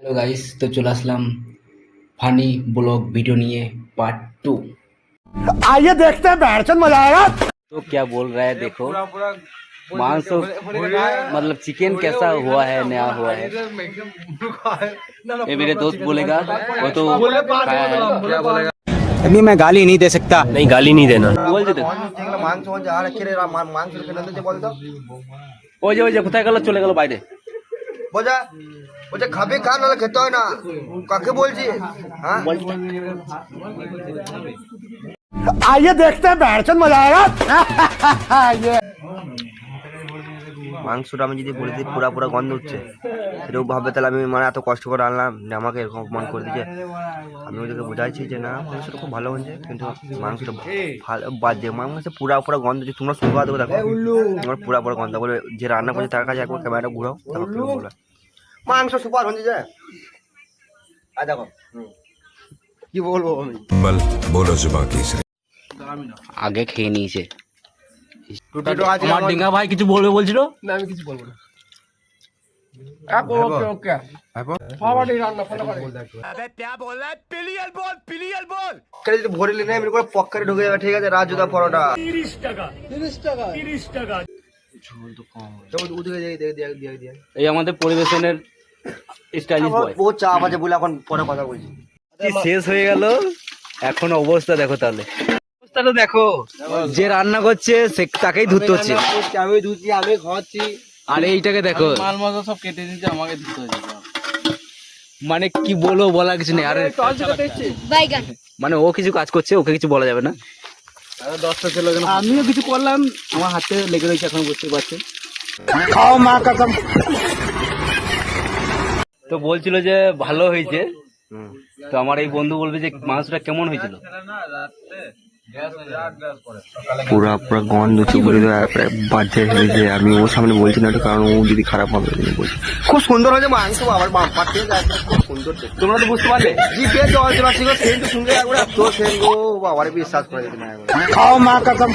Hello guys, तो चले আসলাম funny blog video নিয়ে पार्ट 2। आइए देखते हैं बैठचंद मजा आएगा। तो क्या बोल रहा है देखो, मांस मतलब चिकन कैसा हुआ है, नया हुआ है। ये मेरे दोस्त बोलेगा, वो तो खाया है। नहीं, मैं गाली नहीं दे सकता। नहीं, गाली नहीं देना। বলছে তো ওই যে কোথায় গেল, চলে গেল বাইরে। বোঝা বলছে খাবি খা, নাহলে খেতে হয় না। কাকে বলছি? হ্যাঁ, आइए देखते हैं बैठचंद मजा आएगा। মাংসটা আমি যদি বলে দিই পুরা পুরা গন্ধ হচ্ছে, সেটাও ভাববে তাহলে আমি মানে এত কষ্ট করে আনলাম যে আমাকে এরকম অপমান করে দিচ্ছে। আমি ওদেরকে বোঝাইছি যে না, মাংসটা খুব ভালো হয়েছে, কিন্তু মাংসটা ভালো বাদ দিয়ে মাংস পুরা পুরা গন্ধ হচ্ছে। তোমরা শুনবা দেবো, দেখো তোমার পুরা পুরা গন্ধ বলে যে রান্না করছে তার কাছে একবার ক্যামেরাটা ঘুরাও, তারপর তুমি বলো মাংস সুপার হয়ে যায়। আর দেখো কি বলবো আমি, बोलो जुबान तीसरी। আগে খেয়ে নিয়েছে। টুটিটো আছে আমার ডিঙ্গা ভাই কিছু বলবে বলছিল না, আমি কিছু বলবো না। ওকে ওকে ফাওয়ার্ডে রান্না ফলো করে কেটে যদি ভরে নিলে এমনি করে পক্কারে ঢুকে যাবে। ঠিক আছে, রাজুদা পরোটা 30 টাকা। ওদিকে দিয়ে এই আমাদের পরিবেশনের স্টাইলিশ বয়। ও চা বাজে বলে এখন পরে কথা বলছি। শেষ হয়ে গেল, এখন অবস্থা দেখো। তাহলে অবস্থাটা দেখো, যে রান্না করছে সে তাকেই ধুতে হচ্ছে। আমি ধুচ্ছি, আমি খাওয়াচ্ছি। আর এইটাকে দেখো, মাল মশলা সব কেটে দিতে আমাকে দিতে হয়েছে। মানে কি বলবো, বলার কিছু নেই। আরে মানে ও কিছু কাজ করছে, ওকে কিছু বলা যাবে না। আমিও কিছু করলাম, আমার হাতে লেগে রয়েছে, এখন বুঝতে পারছেন। खाओ माँ कसम। তো বলছিল যে ভালো হয়েছে, তো আমার এই বন্ধু বলবে যে মাংসটা কেমন হয়েছিল। পুরা পুরা গন্ধ চুবড়ে বাজে হয়েছে। আমি ওর সামনে বলছি না, কারণ ও যদি খারাপ হবে বলছি। খুব সুন্দর হয়েছে মাংস, আবার বাম্পার থেকে খুব সুন্দর। তোমরা তো বুঝতে পারলে, জিপে জল চলে আসছে, সেন্ট শুনলে একবার এত সেন্ট গো, বাবার বিশ্বাস করে যেতে না। खाओ माँ कसम।